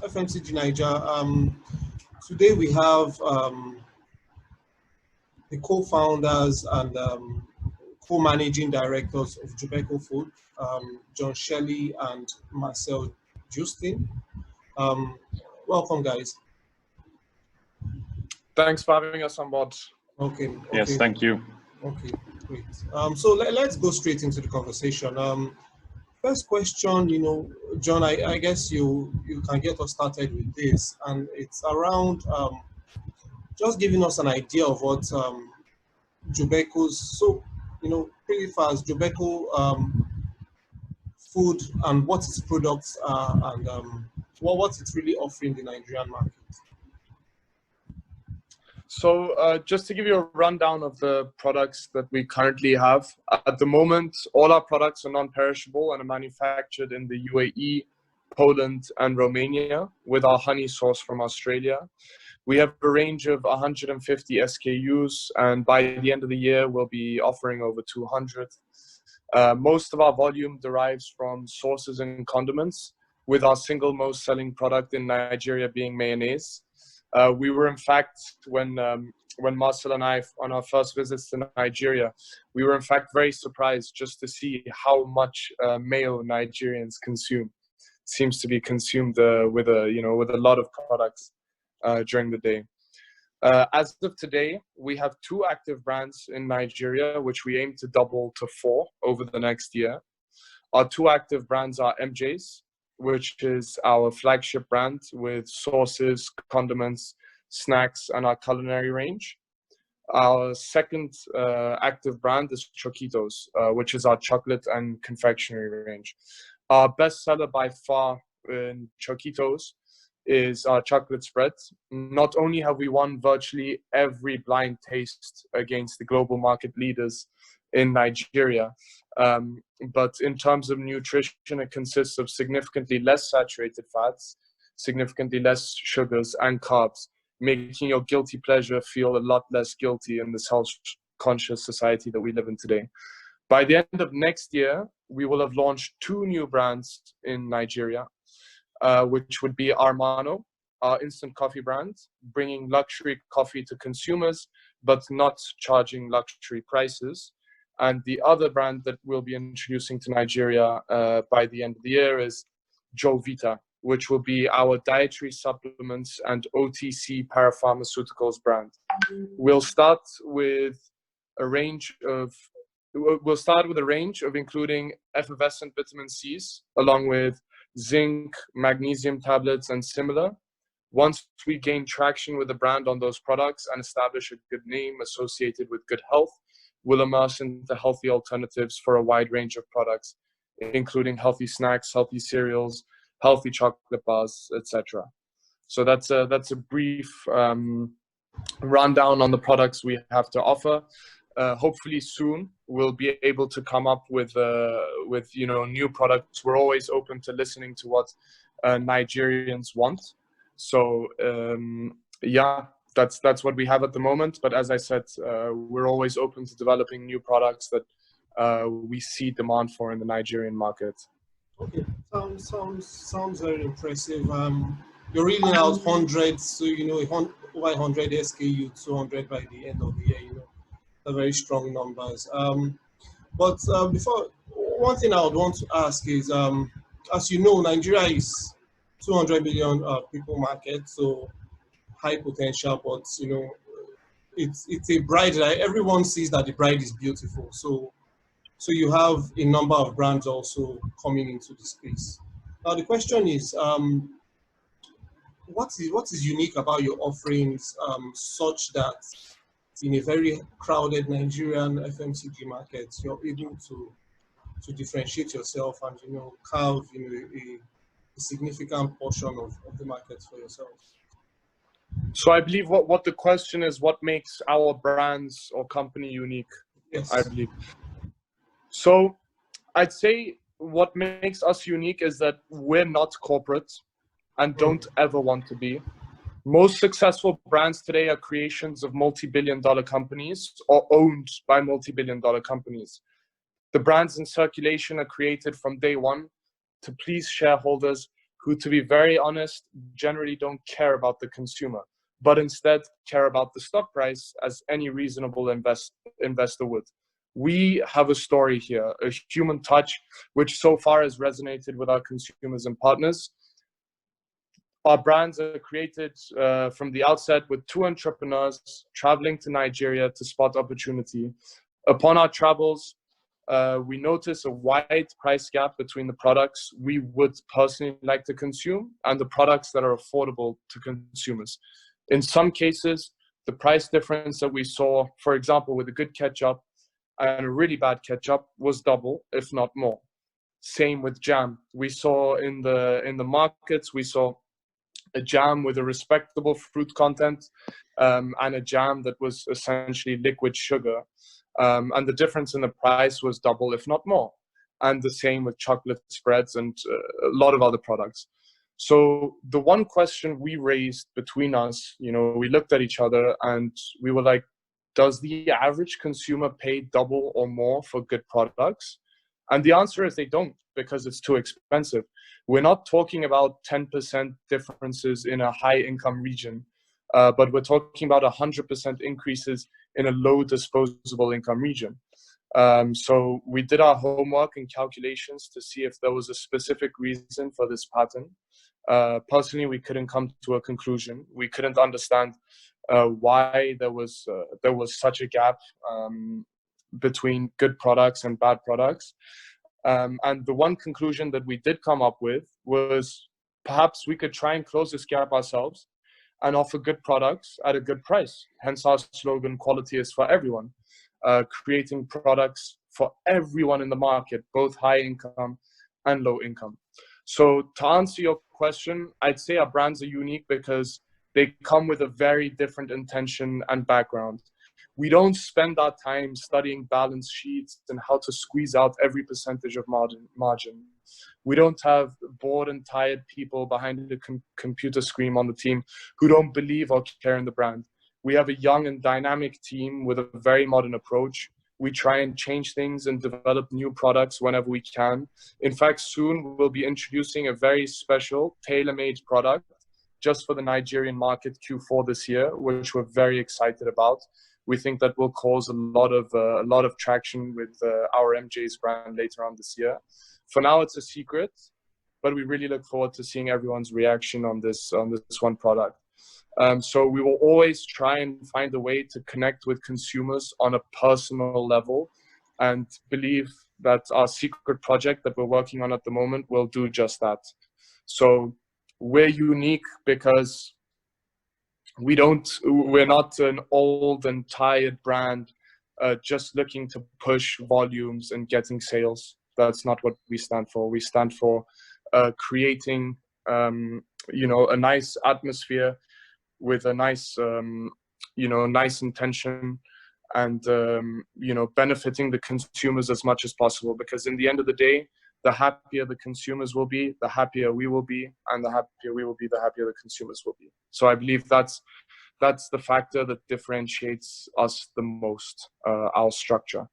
FMCGnaijia. Today we have the co-founders and co-managing directors of Jobeco Food, Shelley and Marcel Joosten. Welcome, guys. Thanks for having us on board. Okay. Yes, thank you. Okay, great. So let's go straight into the conversation. First question, John, I guess you can get us started with this, and it's around just giving us an idea of what Jobeco's, pretty fast, Jobeco Food and what its products are, and what it's really offering the Nigerian market. So just to give you a rundown of the products that we currently have, at the moment, all our products are non-perishable and are manufactured in the UAE, Poland, and Romania with our honey source from Australia. We have a range of 150 SKUs, and by the end of the year, we'll be offering over 200. Most of our volume derives from sauces and condiments, with our single most selling product in Nigeria being mayonnaise. We were, in fact, when Marcel and I, on our first visits to Nigeria, we were in fact very surprised just to see how much mayo Nigerians consume. It seems to be consumed with a lot of products during the day. As of today, we have 2 active brands in Nigeria, which we aim to double to 4 over the next year. Our 2 active brands are MJ's, which is our flagship brand with sauces, condiments, snacks, and our culinary range. Our second active brand is Choquitos, which is our chocolate and confectionery range. Our best seller by far in Choquitos is our chocolate spread. Not only have we won virtually every blind taste against the global market leaders in Nigeria, but in terms of nutrition, it consists of significantly less saturated fats, significantly less sugars and carbs, making your guilty pleasure feel a lot less guilty in this health-conscious society that we live in today. By the end of next year, we will have launched 2 new brands in Nigeria, which would be Armano, our instant coffee brand, bringing luxury coffee to consumers, but not charging luxury prices. And the other brand that we'll be introducing to Nigeria by the end of the year is Jovita, which will be our dietary supplements and OTC parapharmaceuticals brand. We'll start with a range of including effervescent vitamin C's, along with zinc, magnesium tablets, and similar. Once we gain traction with the brand on those products and establish a good name associated with good health, we'll immerse into healthy alternatives for a wide range of products, including healthy snacks, healthy cereals, healthy chocolate bars, etc. So that's a brief rundown on the products we have to offer. Hopefully soon we'll be able to come up with new products. We're always open to listening to what Nigerians want. So that's what we have at the moment. But as I said, we're always open to developing new products that we see demand for in the Nigerian market. Okay, sounds very impressive. You're reading out hundreds, so over 100 SKU, 200 by the end of the year. They're very strong numbers. But before, one thing I would want to ask is, as you know, Nigeria is 200 million people market, so high potential, but it's a bride. Right? Everyone sees that the bride is beautiful, so you have a number of brands also coming into the space. Now the question is, what is unique about your offerings, such that in a very crowded Nigerian FMCG market, you're able to differentiate yourself and carve a significant portion of the market for yourself? So I believe what the question is, what makes our brands or company unique? Yes. I believe. So I'd say what makes us unique is that we're not corporate and don't ever want to be. Most successful brands today are creations of multi-billion-dollar companies or owned by multi-billion-dollar companies. The brands in circulation are created from day one to please shareholders who, to be very honest, generally don't care about the consumer, but instead care about the stock price as any reasonable investor would. We have a story here, a human touch, which so far has resonated with our consumers and partners. Our brands are created from the outset with two entrepreneurs traveling to Nigeria to spot opportunity. Upon our travels, we notice a wide price gap between the products we would personally like to consume and the products that are affordable to consumers. In some cases, the price difference that we saw, for example, with a good ketchup and a really bad ketchup, was double, if not more. Same with jam. We saw in the markets, we saw a jam with a respectable fruit content and a jam that was essentially liquid sugar. And the difference in the price was double, if not more. And the same with chocolate spreads and a lot of other products. So the one question we raised between us, we looked at each other and we were like, does the average consumer pay double or more for good products? And the answer is they don't, because it's too expensive. We're not talking about 10% differences in a high income region, but we're talking about 100% increases in a low disposable income region. So we did our homework and calculations to see if there was a specific reason for this pattern. Personally, we couldn't come to a conclusion. We couldn't understand why there was such a gap between good products and bad products. And the one conclusion that we did come up with was perhaps we could try and close this gap ourselves and offer good products at a good price. Hence our slogan, quality is for everyone. Creating products for everyone in the market, both high income and low income. So to answer your question, I'd say our brands are unique because they come with a very different intention and background. We don't spend our time studying balance sheets and how to squeeze out every percentage of margin. We don't have bored and tired people behind the computer screen on the team who don't believe or care in the brand. We have a young and dynamic team with a very modern approach. We try and change things and develop new products whenever we can. In fact, soon we'll be introducing a very special tailor-made product just for the Nigerian market Q4 this year, which we're very excited about. We think that will cause a lot of traction with our MJ's brand later on this year. For now, it's a secret, but we really look forward to seeing everyone's reaction on this one product. So we will always try and find a way to connect with consumers on a personal level, and believe that our secret project that we're working on at the moment will do just that. So we're unique because we're not an old and tired brand just looking to push volumes and getting sales. That's not what we stand for. We stand for creating a nice atmosphere with a nice nice intention, and benefiting the consumers as much as possible, because in the end of the day, the happier the consumers will be, the happier we will be, and the happier we will be, the happier the consumers will be. So I believe that's the factor that differentiates us the most, our structure.